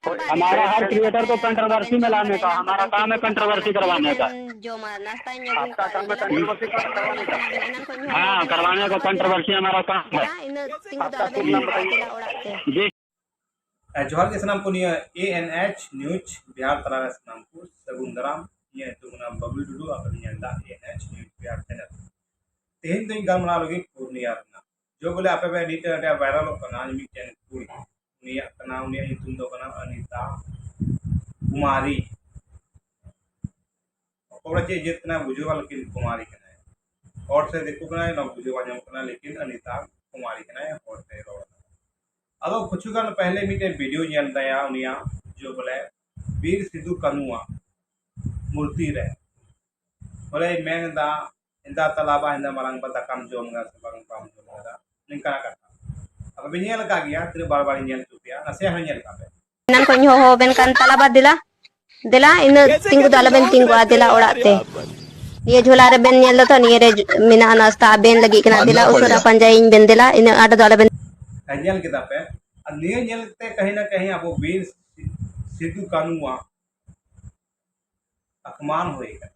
हमारा हर क्रिएटर को कंट्रोवर्सी में लाने का, हमारा काम है कंट्रोवर्सी करवाने का। आपका काम है कंट्रोवर्सी करवाने का। हाँ, करवाने का कंट्रोवर्सी हमारा काम है। आपका शुभ नाम बताइए। जी, जोहार के सनाम को निया ANH न्यूज बिहार तलारा सनाम को सगुंदराम ये तो नाम बबलू डुडू अपन निया ANH न्यूज बिहार चैनल तेहन दिन गलमरा लगे पूर्णिया रना जो बोले आपे बे नीते अटे वायरल कना मी चैनल कुड़ी निया कना उनिया इतुम दो कना अनीता कुमारी और चे जितना बुझुवा लेकिन कुमारी कना और से देखो कना ना बुझुवा जम कना लेकिन अनीता कुमारी कना और से रोड अदो कुछ गान पहले मिटे वीडियो ñel दया उनिया जो बोले वीर सिद्धू कनुआ मूर्ति रे बोले मेन दा इंदा तलाबा इंदा मरंग बता कम जोमगा से बरंग पाम जोमगा निका कथा अब बिñel का गया तेरे बार-बार ñel चुपिया नसे है ñel का nan ko nyo ho ben kan talaba dila ina tinggu dala ben tinggu adila orate ye jhola re ben nyel to ni re mina nasta ben lagi kena dila usura panjain ben dila ina ada dala ben ñel kita पे निये ñel ते कहीं ना कहीं अब वीर सिद्धू कनुआ अपमान होएगा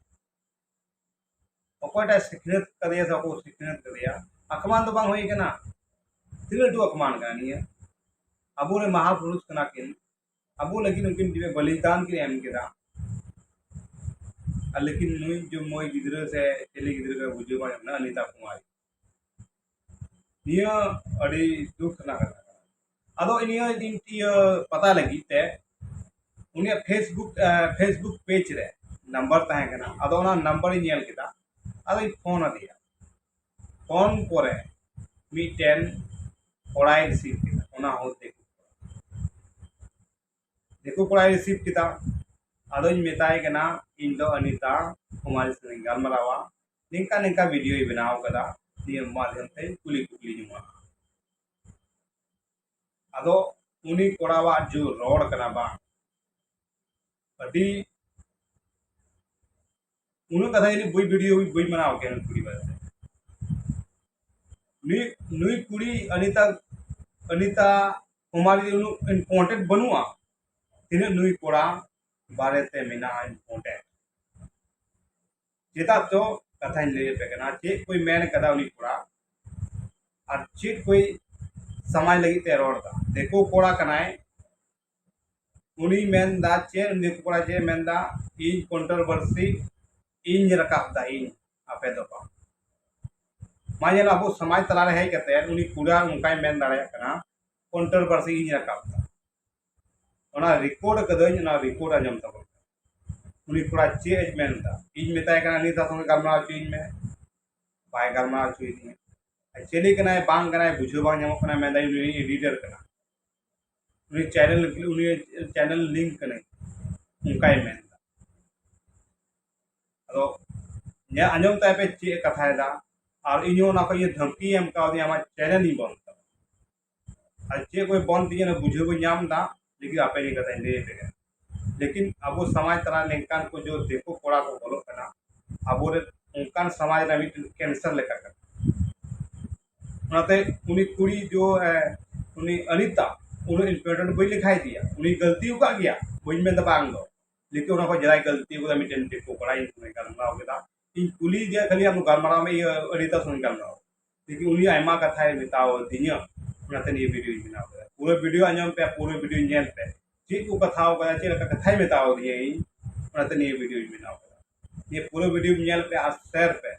ओकोटा सिखनेत करिया सबको सिखनेत करिया अपमान तो बांग होएगा ना तिले दो अपमान करनी है अबू रे महापुरुष कना किन अबू लेकिन उनकिन दिवे बलिदान के एम केदा लेकिन नुई जो मोय गिदरे से चली गिदरे का बुझे ना अनीता कुमारी निया अड़ी दुख ना करा अदो इनिया दिन पता लगी ते उनिया फेसबुक पेज रे नंबर तहे कना अदो ना नंबर ñel केदा अदो फोन दिया फोन परे मिटेन कोड़ाई रिसीव केदा ओना हो देखो कोड़ाई रिसीव केदा अदो मेताय कना इन दो अनीता कुमारी से गलमरावा निंका निंका वीडियो बनाव कदा नियम माध्यम से कुली जुमा अदो उनी कोड़ावा जो रोड कना बा अभी उन्होंने कथा ये बुई वीडियो बुई बनाओ के कुड़ी बात नुई कुड़ी अनीता कुमारी उनु इम्पोर्टेंट बनुआ तिने नुई कोड़ा बारे ते मिना इम्पोर्टेंट चेता तो कथा इन ले पे कना चे कोई मैंने कथा उनी कोड़ा और चे कोई समाज लगी ते रोड दा देखो कोड़ा कनाए उनी मेन दा चे देखो कोड़ा चे मेन दा ई कंट्रोवर्सी इन रकाब दा इन आपे दो पा मायला अबो समाज तला रहे कहते उनी पूरा उनका मेन दाड़े कना कंट्रोवर्सी इन रकाब दा ओना रिकॉर्ड कदन ना रिकॉर्ड आजम तब उनी पूरा चे मेन दा इन मेताय कना नीता संग गलमा चीज में बाय गलमा चीज में चली कना बांग कना बुझो बांग जम कना मेन दा उनी एडिटर कना उनी चैनल लिंक कने उनका मेन अदो ने आंजम ताय पे चे कथा दा और इनो ना को ये धमकी एम का दिया हमारा चैनल ही बंद और चे कोई बंद दिए ना बुझे को नाम दा लेकिन आपे नहीं कथा दे पे लेकिन अब समाज तरह लेंकान को जो देखो कोड़ा को बोलो कना अब उनकान समाज ना भी कैंसर लेकर कर उनाते उनी कुड़ी जो उनी अनीता उन्हें इम्पोर्टेंट बोई लिखाई दिया उन्हीं गलती का गया बोई में दबांग दो लेकिन उन्हें को जरा गलती को मिटेन टिको पड़ा इन समय गलमरा हो गया इन कुली जे खाली हम गलमरा में ये अनीता सुन गलमरा लेकिन उन्हीं आयमा कथा है बिताओ दिनिया उनाते ये वीडियो बनाओ पूरा वीडियो आंजम पे पूरा वीडियो ñel पे चीज को कथा हो गया चीज का कथा बिताओ दिए उनाते ये वीडियो बनाओ ये पूरा वीडियो ñel पे आज शेयर पे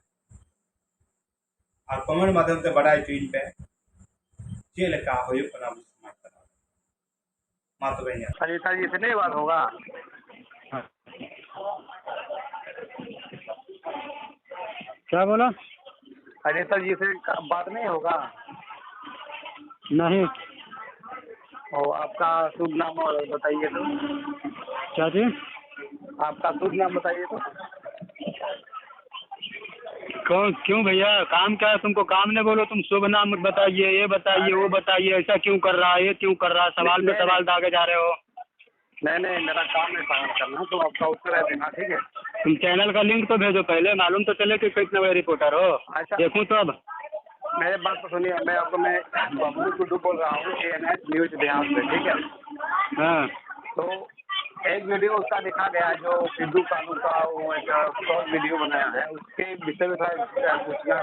और कमेंट माध्यम से बढ़ाई चीज पे चीज लेका हो पना समाज कथा मातो बेኛ अनीता जी से नहीं बात होगा। क्या बोला? अनीता जी से बात नहीं होगा। नहीं। और आपका शुभ नाम और बताइए तो। क्या जी? आपका शुभ नाम बताइए तो। कौन क्यों भैया काम क्या है तुमको? काम ने बोलो तुम शुभ नाम बताइए, ये बताइए, वो बताइए, ऐसा क्यों कर रहा है, ये क्यों कर रहा है, सवाल पे सवाल दागे जा रहे हो। नहीं मेरा काम है सवाल करना तो आपका उत्तर है देना। ठीक है तुम चैनल का लिंक तो भेजो पहले, मालूम तो चले कि कितने बड़े रिपोर्टर हो। अच्छा देखूं तो अब मेरे बात तो सुनिए, मैं बबलू गुड्डू बोल रहा हूँ ANH न्यूज बिहार से। ठीक है हाँ तो एक वीडियो उसका दिखा गया जो सिद्धू कानू का वो एक शॉर्ट वीडियो बनाया है, उसके विषय में थोड़ा पूछना,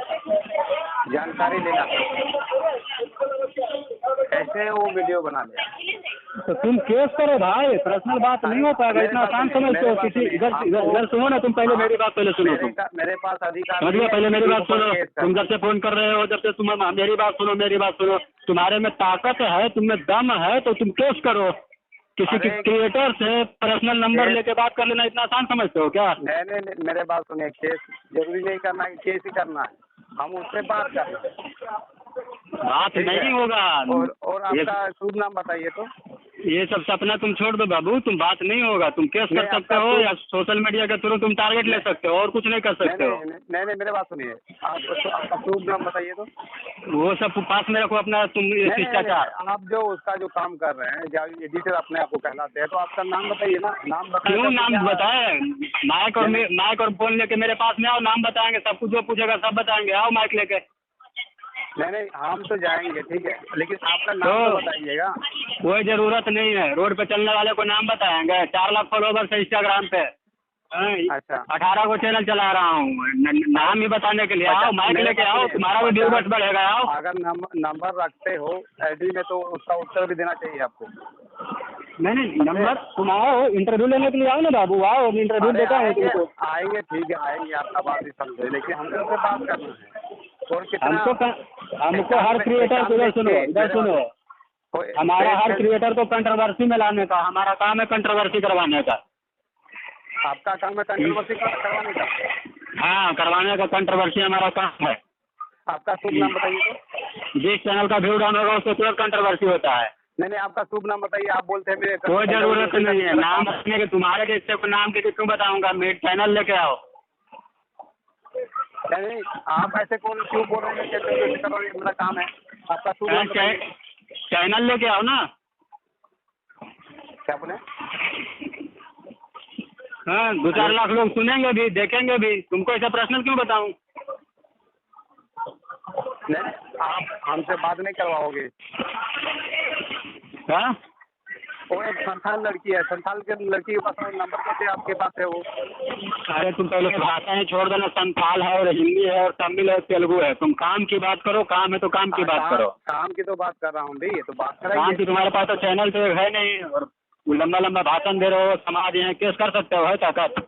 जानकारी लेना कैसे वो वीडियो बना लिया। तो तुम केस करो भाई, पर्सनल बात नहीं हो पाएगा, इतना आसान समझते हो किसी। इधर सुनो ना, तुम पहले मेरी बात पहले सुनो। तुम मेरे पास अधिकार समझिए, पहले मेरी बात सुनो। तुम जब से फोन कर रहे हो, जब से तुम मेरी बात सुनो, मेरी बात सुनो। तुम्हारे में ताकत है, तुम में दम है, तो तुम केस करो। किसी के क्रिएटर से पर्सनल नंबर लेके बात कर लेना इतना आसान समझते हो क्या? नहीं, मेरे बात सुनिए, केस जरूरी नहीं करना है, केस ही करना है, हम उससे बात कर रहे हैं। बात नहीं होगा। और आपका शुभ नाम बताइए तो। ये सब सपना तुम छोड़ दो बाबू, तुम बात नहीं होगा। तुम केस कर सकते हो या सोशल मीडिया के थ्रू तुम टारगेट ले सकते हो, और कुछ नहीं कर सकते हो। नहीं, मेरे बात सुनिए, आपका शुभ नाम बताइए तो। वो सब पास में रखो अपना, तुम शिष्टाचार। आप जो उसका जो काम कर रहे हैं, जो एडिटर अपने आप को कहलाते हैं, तो आपका नाम बताइए ना। नाम बताइए। क्यों नाम बताए? माइक और फोन लेके मेरे पास में आओ, नाम बताएंगे, सब कुछ जो पूछेगा सब बताएंगे। आओ माइक लेके। नहीं, हम तो जाएंगे, ठीक है, लेकिन आपका नाम तो बताइएगा। कोई जरूरत नहीं है, रोड पे चलने वाले को नाम बताएंगे। 4 लाख फॉलोवर्स है इंस्टाग्राम पे। अच्छा, 18 को चैनल चला रहा हूँ, नाम ही बताने के लिए। आओ माइक लेके आओ, तुम्हारा भी व्यूअर्स बढ़ेगा। आओ। अगर नंबर रखते हो आईडी में तो उसका उत्तर भी देना चाहिए आपको। नहीं, नंबर तुम आओ, इंटरव्यू लेने के लिए आओ ना बाबू, आओ, इंटरव्यू देता हूँ तुमको। आएंगे, ठीक है, आएंगे, आपका बात भी समझे, लेकिन हमको उससे बात करना है। और कितना हमको हर क्रिएटर को इधर सुनो, हमारा हर क्रिएटर को कंट्रोवर्सी में लाने का हमारा काम है, कंट्रोवर्सी करवाने का। आपका काम है कंट्रोवर्सी करवाने का? हाँ, करवाने का कंट्रोवर्सी हमारा काम है। आपका शुभ नाम बताइए तो। जिस चैनल का व्यू डाउन होगा उसको तुरंत कंट्रोवर्सी होता है। नहीं, आपका शुभ नाम बताइए। आप बोलते हैं मेरे कोई जरूरत नहीं है नाम रखने के, तुम्हारे जैसे को नाम के क्यों बताऊंगा? मेरे चैनल लेके आओ। नहीं, आप ऐसे कौन क्यों बोल रहे हैं? कैसे करो, ये मेरा काम है। आपका शुभ नाम चैनल लेके आओ ना। क्या बोले? हाँ, 2-4 लाख लोग सुनेंगे भी, देखेंगे भी। तुमको ऐसा पर्सनल क्यों बताऊं? नहीं, आप हमसे बात नहीं करवाओगे। हाँ, वो एक संथाल लड़की है, संथाल के लड़की के पास नंबर कैसे आपके पास है वो? अरे तुम पहले भाषाएं छोड़ देना। संथाल है और हिंदी है और तमिल है, तेलुगु है। तुम काम की बात करो, काम है तो काम की बात करो। काम की तो बात कर रहा हूँ भाई, ये तो बात कर काम की तुम्हारे पास तो चैनल तो है नहीं, और लंबा लंबा भाषण दे रहे हो। समाज है, केस कर सकते हो, है ताकत।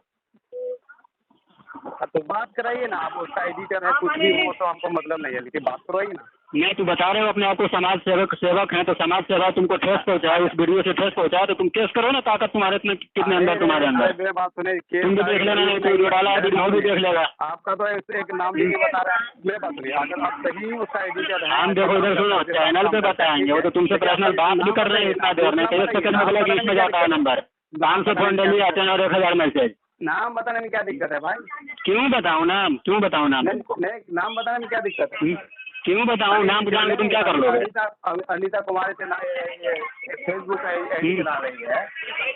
तो बात कराइए ना। आप उसका एडिटर है, कुछ भी हो तो हमको मतलब नहीं है, लेकिन बात करवाइए ना। नहीं, तू बता रहे हो अपने आप को समाज सेवक है, तो समाज सेवा तुमको ठेस पहुंचाए, उस वीडियो से ठेस पहुंचाए, तो तुम केस करो ना। ताकत तुम्हारे कितने अंदर, तुम्हारे अंदर। मेरे बात सुने, तुम भी देख लेना, नहीं तो डाला है वीडियो भी देख लेगा। आपका तो एक नाम लेके बता रहा है। मेरे बात सुनिए, अगर आप सही उसका एडिटर है। हम देखो इधर सुनो, चैनल पे बताएंगे। वो तो तुमसे पर्सनल बात भी कर रहे हैं इतना देर में, 1 सेकंड में बोला कि इसमें जाता है नंबर। काम से फोन डेली आते हैं और 1000 मैसेज। नाम बताने में क्या दिक्कत है भाई? क्यों बताऊँ नाम? क्यों बताऊँ नाम? नहीं, नाम बताने में क्या दिक्कत है? क्यों बताऊँ नाम? जान के तुम क्या कर लोगे? अनीता कुमारी से फेसबुक चला रही है,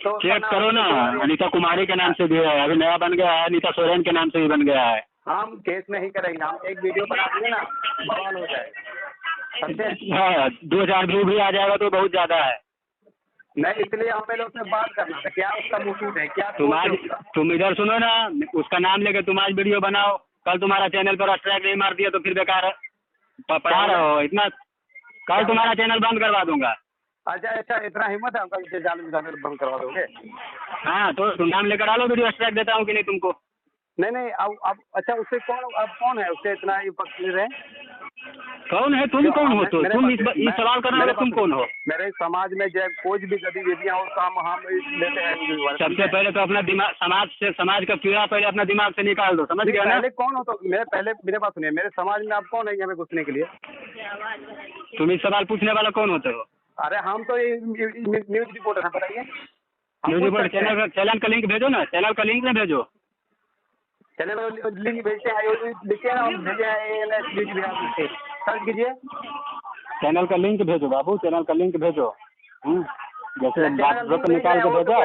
तो चेक करो ना। अनीता कुमारी के नाम से भी है, अभी नया बन गया है, अनीता सोरेन के नाम से भी बन गया है। हम केस नहीं करेंगे, हम एक वीडियो बना देंगे ना, बवाल हो जाएगा, समझे? हाँ, 2000 व्यू भी आ जाएगा तो बहुत ज्यादा है। नहीं, इसलिए हमें लोग से बात करना था, क्या उसका मोटिव है, क्या तुम इधर सुनो ना, उसका नाम लेके तुम आज वीडियो बनाओ, कल तुम्हारा चैनल पर स्ट्राइक नहीं मार दिया तो फिर बेकार है। पढ़ा रहे हो इतना, कल तुम्हारा चैनल बंद करवा दूंगा। अच्छा, इतना हिम्मत है आपका, चैनल बंद करवा दोगे? हाँ, तो तुम नाम लेकर डालो, वीडियो स्ट्राइक देता हूँ कि नहीं तुमको। नहीं, अब अच्छा, उससे कौन है, उससे इतना पक्ष ले रहे हैं? कौन है? तुम कौन हो? तो तुम इस सवाल करने वाले तुम कौन हो? मेरे समाज में जब कोई भी गतिविधियां और काम हम लेते हैं, सबसे पहले तो अपना दिमाग, समाज का कीड़ा पहले अपना दिमाग से निकाल दो, समझ गया ना? पहले कौन हो? तो मेरे पास सुनिए, मेरे समाज में आप कौन है हमें घुसने के लिए? तुम इस सवाल पूछने वाला कौन होते हो? अरे हम तो न्यूज रिपोर्टर हैं, बताइए। न्यूज रिपोर्टर चैनल का लिंक भेजो ना, चैनल का लिंक में भेजो। चैनल लिंक भेजते हैं, देखिए ना, हम भेजे सर्च कीजिए। चैनल का लिंक भेजो बाबू, चैनल का लिंक भेजो। जैसे बात निकाल के भेजो।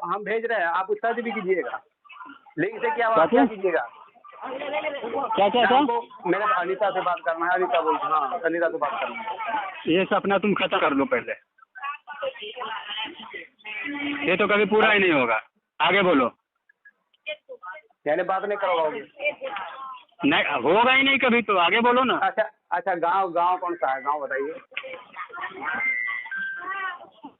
हम भेज रहे हैं, आप सर्च भी कीजिएगा। लिंक से क्या कीजिएगा? क्या मेरे अनीता से बात करना है। अनीता बोलते, हाँ, अनीता से बात करना है। ये सपना तुम खत्म कर लो पहले। ये तो कभी पूरा ही नहीं होगा। आगे बोलो। यानी बात नहीं करवाओगे? नहीं होगा ही नहीं कभी, तो आगे बोलो ना। अच्छा अच्छा, गांव कौन सा है, गांव बताइए।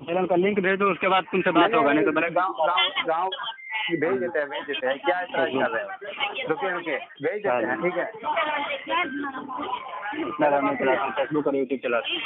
चैनल का लिंक भेज दो, उसके बाद तुमसे बात होगा। नहीं तो मैंने गांव भेज देते हैं। क्या इतना कर रहे हैं? रुकिए भेज देते हैं, ठीक है। फेसबुक और यूट्यूब चलाते हैं।